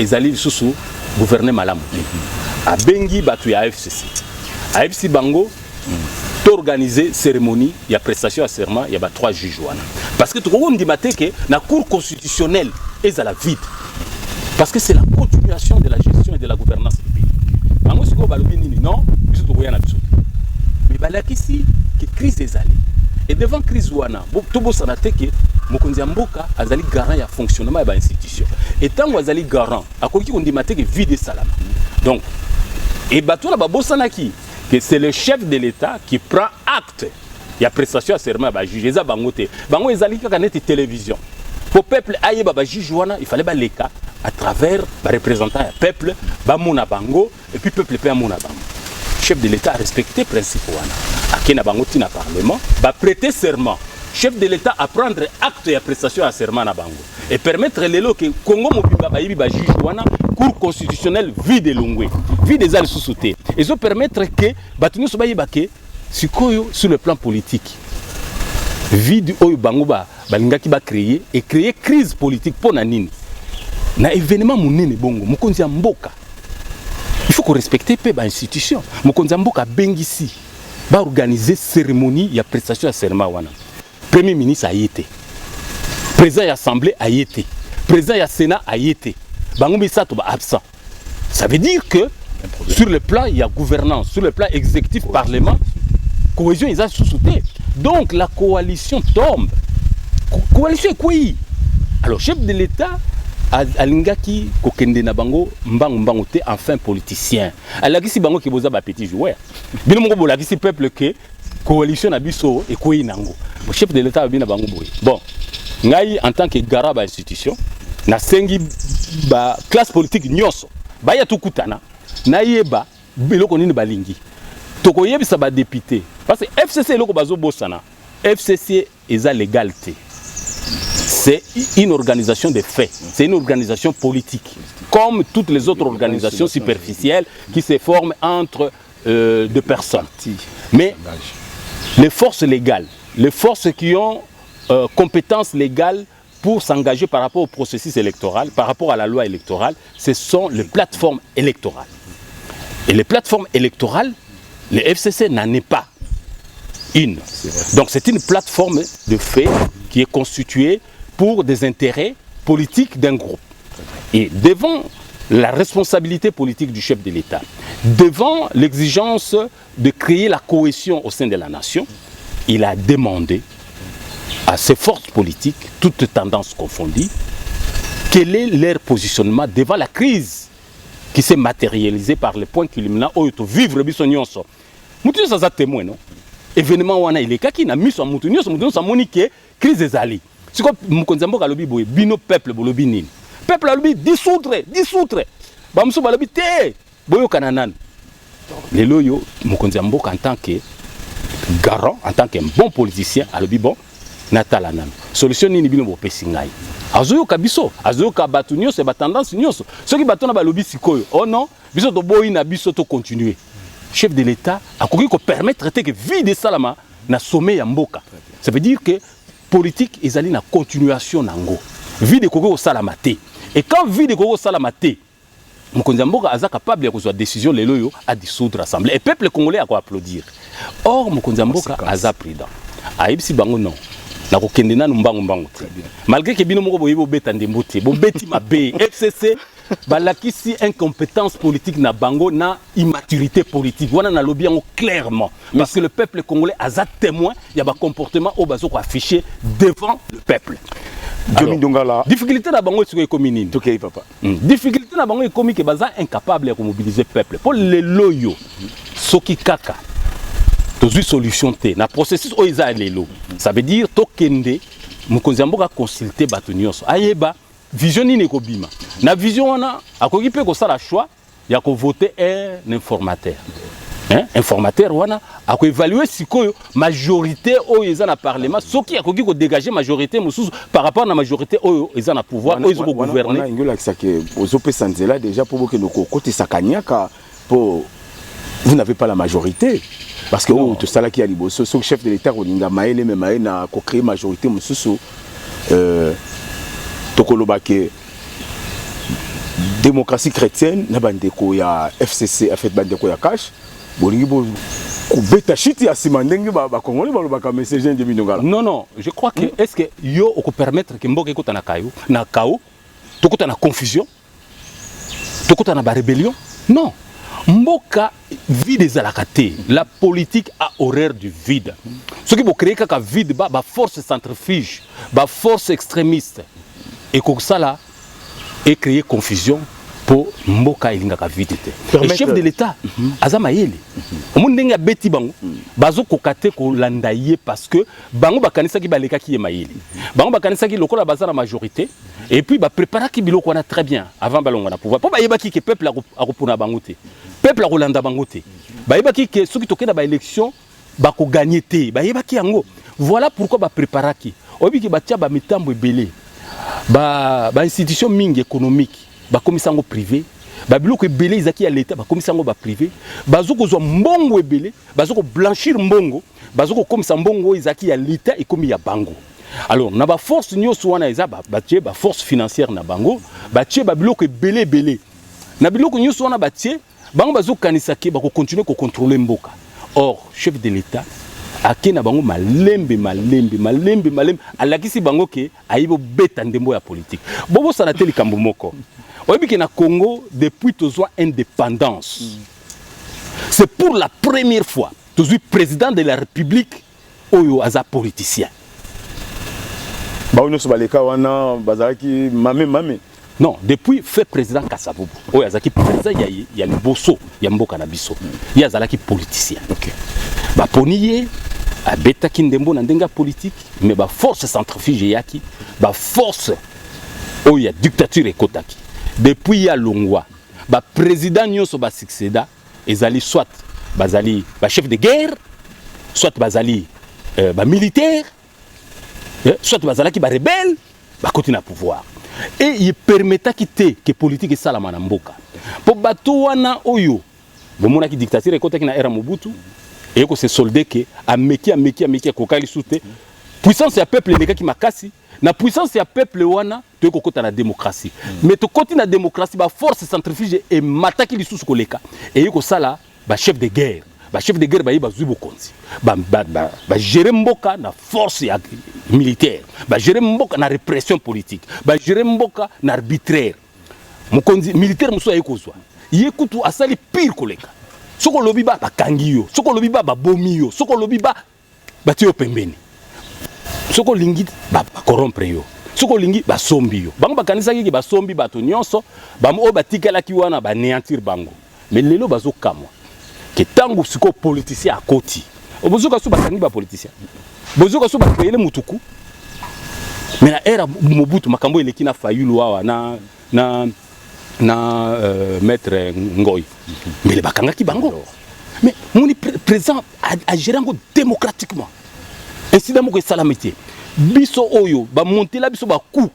ezali sous gouverner malamu a bengi batu ya FCC a FCC bango d'organiser cérémonie il y a prestation à serment il y a 3 juges wana parce que tout on dit que la cour constitutionnelle est à la vide parce que c'est la continuation de la gestion et de la gouvernance du pays bango siko balobi nini non biso to koya na biso mais balakisi que crise ezali et devant crise wana to bosana te que mokonzi mboka azali garant ya fonctionnement ya ba institution et tant azali garant akoki on dit que vide salama donc et bato na babosana ki que c'est le chef de l'État qui prend acte. Il y a prestation à serment à juger ça bangote. Bango ezali kaka net télévision. Pour peuple aye ba juge wana, il fallait ba leka à travers ba représentant ya peuple, ba mona bango et puis peuple pe mona bango. Chef de l'État a respecté principe wana. Akena bango tina parlement, ba prêter serment. Chef de l'État à prendre acte ya prestation à serment na bango et permettre lelo que Congo mobimba ba yibi ba juge wana cour constitutionnelle vide longwe vide ezali sous-sauté et ça permettre que batunu so bayiba ke sikoyo sur le plan politique vide oyo bango ba balingaki ba créer et créer crise politique pona nini na événement munene bongo mokonzi ya mboka il faut qu'on respecte pe ba institution mokonzi ya mboka bengisi ba organiser cérémonie ya prestation ya serment wana premier ministre a été président de l'Assemblée a été président du Sénat a été absent. Ça veut dire que sur le plan, il y a gouvernance, sur le plan exécutif, parlement, cohésion, ils ont sous-sauté. Donc la coalition tombe. Coalition est quoi? Alors, chef de l'État, Alingaki, Kokende Nabango, Mbango, enfin politicien. Alagisi Bango qui boza ba petit joueur. Bino Mongo Bolagisi peuple que coalition Nabiso et quoi Nango. Le chef de l'État a bien Bango Boy. Bon, Ngai en tant que garab à institution, na sengi ba classe politique nyonso ba ya tukutana na yeba biloko nini balingi toko yebisa ba député parce que FCC loko bazo bosana FCC eza légalité c'est une organisation de faits c'est une organisation politique comme toutes les autres organisations superficielles qui se forment entre deux personnes mais les forces légales les forces qui ont compétences légales pour s'engager par rapport au processus électoral, par rapport à la loi électorale, ce sont les plateformes électorales. Et les plateformes électorales, le FCC n'en est pas une. Donc c'est une plateforme de fait qui est constituée pour des intérêts politiques d'un groupe. Et devant la responsabilité politique du chef de l'État, devant l'exigence de créer la cohésion au sein de la nation, il a demandé à ces forces politiques, toutes tendances confondues, quel est leur positionnement devant la crise qui s'est matérialisée par les points culminants où ils vivre bisonyonso. Moutou ça témoin non. Événement wana il est kaki na miso moutou ça monique crise ezali. C'est comme mukonzambo kalobi boye bino peuple bolobi nini. Peuple alobi dissoudre. Ba muso balobi te boyo kananan. Les loyo mukonzambo en tant que garant, en tant qu'un bon politicien alobi bon Natala nan. Solution ni bino bo pesingai. Azoyo kabiso, azoyo ka batu nyonso ba tendance nyonso. Ceux qui batona ba lobi sikoyo. Oh non, biso to boyi na biso to continuer. Chef de l'État a koki ko permettre que vide salama na sommet ya mboka. Ça veut dire que politique ezali na continuation nango. Vide koko salama te. Et quand vide koko salama te, mokonzi mboka aza capable ya kozwa décision lelo yo à dissoudre l'assemblée. Et peuple congolais a ko applaudir. Or mokonzi mboka aza prudent. Aibisi bango non. Malgré que bino moko boyebo beta ndembo te bo beti mabe FCC balakisi incompétence politique na bango na immaturité politique wana na lobby yango clairement parce que le peuple congolais a témoin il y a ba comportement au bazo ko affiché devant le peuple. Alors, difficulté na bango tsiko ekomi nini tokeyi papa difficulté na bango ekomi ke baza incapable ya ko mobiliser peuple pour les loyo soki kaka une solution té na processus oiza lelo ça veut dire tokende mukonzi mboka consulter bato nyonso ayeba vision nini ko bima na vision wana akoki pe ko sala choix ya ko voter un informateur informateur wana ako évaluer sikoyo majorité oiza na parlement soki akoki ko dégager majorité mususu par rapport na majorité oiza na pouvoir oiza ko gouverner on a ça que ozope sanzela déjà pour que nos côté sakaniaka pour vous n'avez pas la majorité. Parce que tout ça là qui a liboso, ce chef de l'État, Rolinga Maël, mais Maël a créé majorité, Moussoussou, Tokolobake, démocratie chrétienne na bandeko ya FCC a fait bandeko ya cash bolingi bo kubeta chiti ya simandenge ba congolais ba lobaka message de Minongala. Non, je crois que est-ce que yo on peut permettre que mboka ekota na kayo na kao tokota na confusion tokota na ba rébellion? Non. Mboka vide ezalaka te. La politique a horreur du vide. Ce qui va créer kaka vide ba force centrifuge, ba force extrémiste et comme ça là et créer confusion pour mboka elingaka vide te. Le chef de l'État azama yele. Omuntu ndenge beti bango bazo kokate ko landaye parce que bango bakanisa ki baleka ki yemayele. Bango bakanisa ki lokola bazana majorité et puis ba préparer ki biloko wana très bien avant balonga na pouvoir. Po ba yebaki ke peuple a repona bango te. Peuple a rolanda bango te. Ba yebaki ke soki tokenda ba élection ba ko gagner te. Ba yebaki yango. Voilà pourquoi ba préparer ki. Obi ki batia ba mitambo ebele. Ba institution mingi économique ba komisango privé ba biloko ebele izaki ya l'état ba komisango ba privé bazoko zo mbongo ebele bazoko blanchir mbongo bazoko komisa mbongo izaki ya l'état et komi ya bango. Alors na ba force nyonso wana eza ba tie ba force financière na bango ba tie ba biloko ebele na biloko nyonso wana ba tie bango bazoko kanisa ke ba ko continuer ko contrôler mboka. Or chef de l'état akena bango malembe alakisi bango ke ayibo beta ndembo ya politique bobo sana te likambo moko oyebi ke na Congo depuis tozwa indépendance c'est pour la première fois tozwi président de la République oyo aza politicien ba uno so baleka wana bazaki mame non depuis fait président Kasavubu oyo azaki président ya liboso ya mboka na biso ya azalaki politicien OK ba poniye a beta kindembo na ndenga politique mais ba force centrifuge yaki ba force oya dictature ekotaki depuis ya longwa ba président nyonso ba succéda ezali soit bazali ba chef de guerre soit bazali ba militaire soit bazalaki ba rebelle ba koti na pouvoir et il permetta quitter que politique salama na mboka po bato wana oyo bomona ki dictature ekotaki na era Mobutu et que c'est soldé que a meki kokali soute puissance ya peuple leka ki makasi na puissance ya peuple wana to kokota na démocratie mais to koti na démocratie ba force centrifuge et mataki lisusu koleka et ko sala ba chef de guerre ba yiba zubo konzi ba gérer mboka na force ya militaire ba gérer mboka na répression politique ba gérer mboka na arbitraire mokonzi militaire muso ayikozwa yekutu asali pire koleka soko lobi ba bakangi yo soko lobi ba bomi yo soko lobi ba batio pembeni soko lingi ba corrompre yo soko lingi ba sombi yo bango bakanisa ki ba sombi bato nyonso ba mo batikala ki wana ba néantir bango mais lelo bazo kamwa ke tangu siko politicien akoti obozuka so bakangi ba politicien bozuka so ba créer mutuku mais na era Mobutu makambo eleki na Fayulu wa na maître Ngoy mais les bakanga ki bango mais mon président a géré démocratiquement incident moko salamité biso oyo ba monter la biso ba coup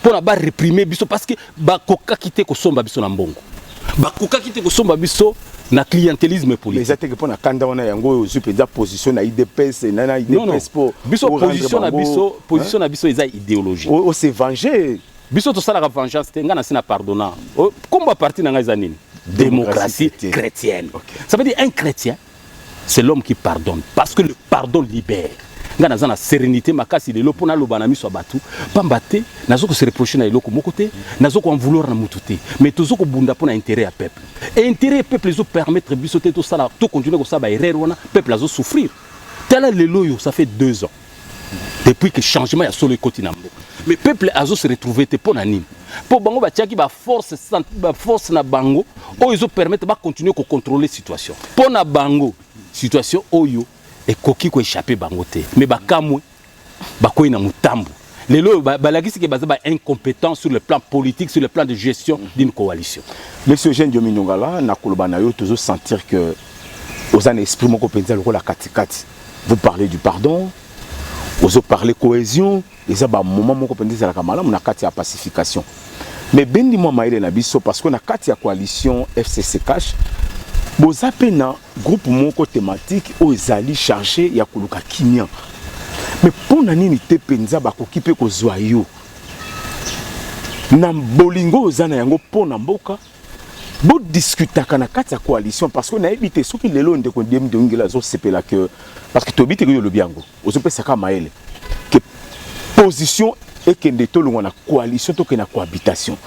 pour na ba réprimer biso parce que ba koka kité ko somba biso na mbongo ba koka kité ko somba biso na clientélisme politique mais ça te que na kanda wana yango ozu penza position na IDPS na IDPS pour biso position na biso eza idéologie o se venger biso to sala vengeance te ngana sina pardonnant combat parti na ngaza nini démocratie chrétienne okay. Ça veut dire un chrétien c'est l'homme qui pardonne parce que le pardon libère ngana zana sérénité makasi de lopona lobana miso batu pambate nazoko se reprocher na eloko mokote nazoko en vouloir na mututé mais tozoko bunda pona intérêt à peuple et intérêt peuple zo permettre biso te to sala to continuer ko saba erreur wana peuple azo souffrir tala lelo yo ça fait 2 ans depuis que changement ya solo ekoti na mboka mais peuple azo se retrouver te pona nini po bango ba tiaki ba force na bango o izo permettre ba continuer ko contrôler situation pona bango situation oyo ekoki ko échapper bango te mais ba kamwe ba koyi na mutambu lelo balagisi ke baza ba incompétent sur le plan politique sur le plan de gestion d'une coalition. Monsieur Eugène Minongala na koloba na yo tozo sentir que aux an esprit moko penza le la katikati vous parlez du pardon vous parlez cohésion et ça ba moment moko penza la kamala na kati ya pacification mais bendi moi maile na biso parce que na kati ya coalition FCC Cash boza pena groupe moko thématique o ezali chargé ya koluka kimia mais pour nani te penza ba kokipe ko zwa yo na bolingo ozana yango pona mboka bo discutaka na kati ya coalition parce que na ebité soki lelo ndeko ndiem de ngela zo sepela que parce que tobite ko le biango ozopesa ka maele que position et que ndetolongo na coalition to que na cohabitation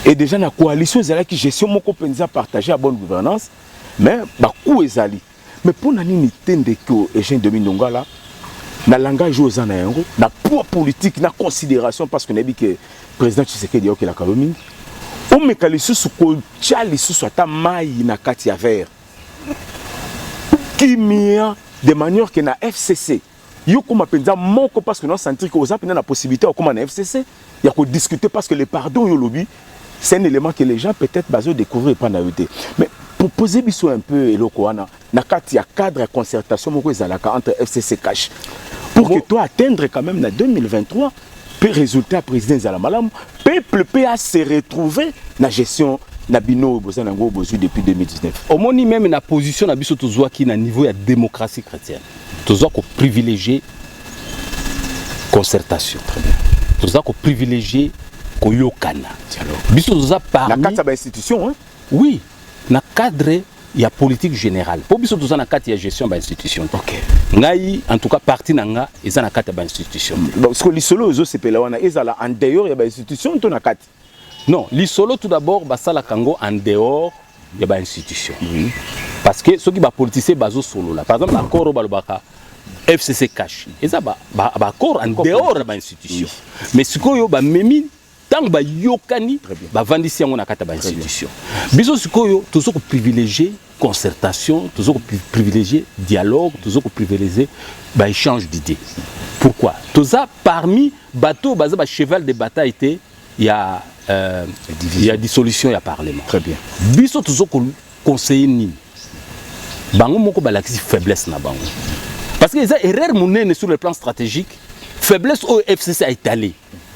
et déjà na coalition ezala ki gestion moko penza partager à bonne gouvernance mais ba ku ezali mais pona nini tende ko Eugène Domingo là na langage ozana yango na poids politique na considération parce que na bi que président Tshisekedi yoki la Kaloming o mekalisusu ko chali susu ata mai na kati ya verre kimia de manière que na FCC yo comme penza moko parce que nous sentir que oza pena na possibilité comme na FCC il y a ko discuter parce que le pardon yo lobby c'est un élément que les gens peut-être bazo découvrir pas na yoté mais pour poser biso un peu eloko wana na kati ya cadre de concertation moko ezalaka entre FCC cash pour que toi atteindre quand même na 2023 peut résultat président Zalamalam peuple peut à se retrouver na gestion na bino bozanango bozu depuis 2019 au moni même na position na biso tozwa ki na niveau ya démocratie chrétienne tozwa ko privilégier concertation très bien tozwa ko privilégier ko yokana biso tozwa parmi na kati ba institution hein oui na cadre ya politique générale pour biso tozwa na kati ya gestion ba institution OK ngai en tout cas parti nanga eza na kati ba institution parce que lisolo zo sepela wana ezala en dehors ya ba institution to na kati non lisolo tout d'abord basala kango en dehors ya ba institution parce que ceux qui ba politicien bazo solo là par exemple accord balobaka FCC cash eza ba accord en dehors ya ba institution mais sikoyo ba memi tant ba yokani ba vandisi yango na kati ba institution biso sikoyo tozo ko privilégier concertation tozo ko privilégier dialogue tozo ko privilégier ba échange d'idées pourquoi toza parmi bateau baza ba cheval de bataille était il y a dissolution, il y a parlement. Très bien. Biso toujours conseiller ni. Bango moko balakisi faiblesse na bango. Parce que les erreurs monene sur le plan stratégique, faiblesse au FCC a étalé.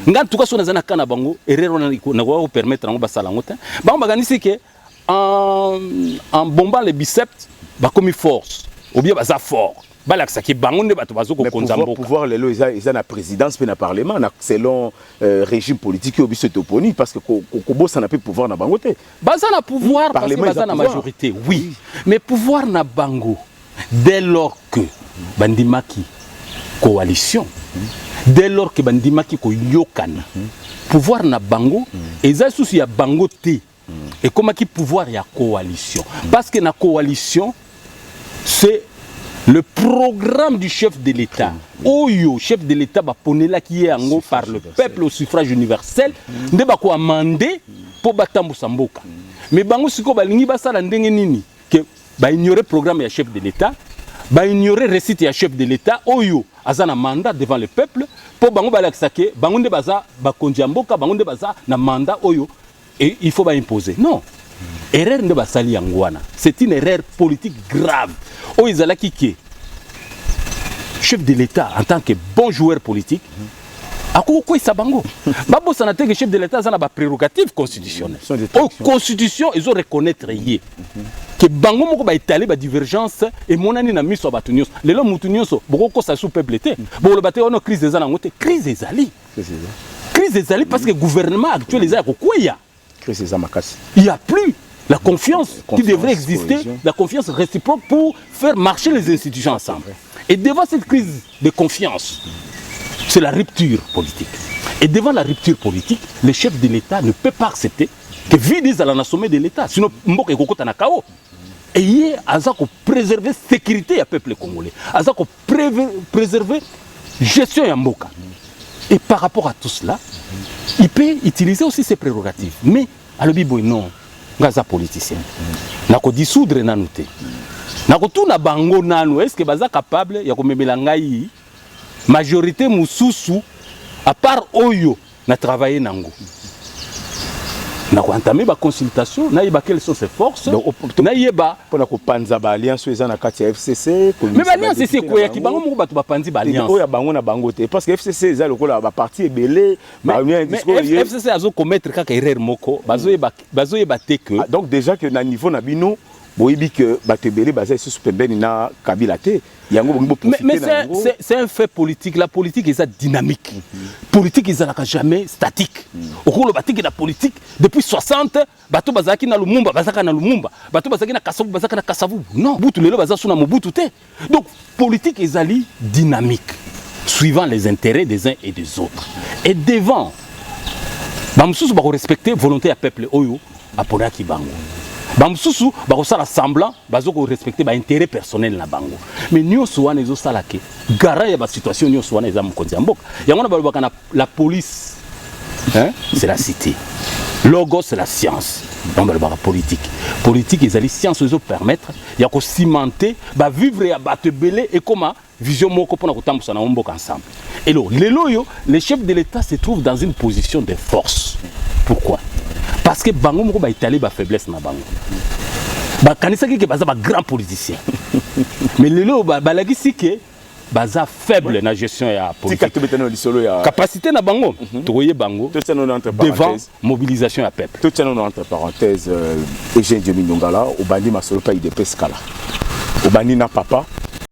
Nga en tout cas sur na kana bango, erreur na ko permettre ngo basala ngota. Bango baganisi que en bombant les biceps, ba comme force ou bien baza fort. Mais pouvoir les lois ils ont la présidence puis le parlement selon régime politique au biso toponi parce que kobo ça n'a pas pouvoir na bango te baza na pouvoir parce que baza na majorité oui mais pouvoir na bango dès lors que bandimaki coalition dès lors que bandimaki ko yokana pouvoir na bango eza souci ya bango te et comment qui pouvoir ya coalition parce que na coalition c'est le programme du chef de l'État, Oyo, chef de l'État, là qui est en par le peuple au suffrage universel, ne va quoi amender pour batambo samboka. Mais bango siko balingi basala ndenge nini que ba ignorer programme ya chef de l'État, ba ignorer récit ya chef de l'État, Oyo azana mandat devant le peuple pour bango balakisake, bango nde baza ba konjamboka, bango nde baza na mandat Oyo et il faut ba imposer. Non. Erreur de basali yangwana. C'est une erreur politique grave. Oh Izalaki qui chef de l'État en tant que bon joueur politique. A quoi ça bango? Babo sanate que chef de l'État a ba prérogative constitutionnelle. Oh constitution ils ont reconnaître yé que bango moko ba étaler ba divergence et monani na miso batunios. Les lois mutunioso boko ça sous peuple té. Bon le baté on crise des anangote crise des ali. Crise des ali parce que le gouvernement actuel les a quoi ya. Il n'y a plus la confiance qui devrait exister, la confiance réciproque pour faire marcher les institutions ensemble. Et devant cette crise de confiance, c'est la rupture politique. Et devant la rupture politique, le chef de l'État ne peut pas accepter que Vidis à la sommet de l'État. Sinon, Mbok et Kokota na kao. Et il y a préserver la sécurité du peuple congolais. Il y a préserver la gestion de Mboka. Et par rapport à tout cela, il peut utiliser aussi ses prérogatives. Mais, à l'obiboy, non. Gaza politicien. Nako dissoudre nanute. Nako tout na bango nanu. Est-ce que baza capable ya komemela ngai majorité mususu à part Oyo na travailler nango. Nako entamé ba consultation, na yeba quelles sont ses forces. Na yeba pour nako panza ba alliance eza na kati ya FCC. Mais ba alliance c'est quoi ya ki bango mo bato ba panzi ba alliance. Oya bango na bango te parce que FCC eza lokola ba parti ebele ba FCC azo commettre kaka erreur moko bazo yeba te que donc déjà que na niveau na bino boyebi que bato ebele baza sous pembeni na Kabila te Mais c'est un fait politique. La politique est dynamique. Politique est jamais statique. Au cours de la politique, depuis 60, bato bazaki na Lumumba, bazaka na Lumumba, bato bazaki na Kasavu, bazaka na Kasavu. Non, butu lelo bazasu na Mobutu te. Donc politique est dynamique, suivant les intérêts des uns et des autres. Et devant, bamsusu ba respecter volonté à peuple oyo apona ki bango. Bamsusu ba sala semblant bazoko respecter ba intérêt personnel na bango. Mais nyonso wana ezo sala ke gara ya ba situation nyonso wana eza mokonzi ya mboka. Yango na balobaka na la police, hein, c'est la cité. Logo c'est la science. On balobaka politique. Politique ezali science ezo permettre ya ko cimenter ba vivre ya bato belé et comment vision moko pona ko tambusa na mboka ensemble. Et là, le chef de l'État se trouve dans une position de force. Pourquoi? Parce que bango moko ba italé ba faiblesse na bango. Ba kanisa ki baza ba grand politicien. Mais lelo ba lagisi ke baza faible na gestion ya politique. Capacité na bango, toye bango devant mobilisation ya peuple. Tout tient entre parenthèses Eugène Diomindongala au bandi masolo pa IDP Scala. Au bandi na papa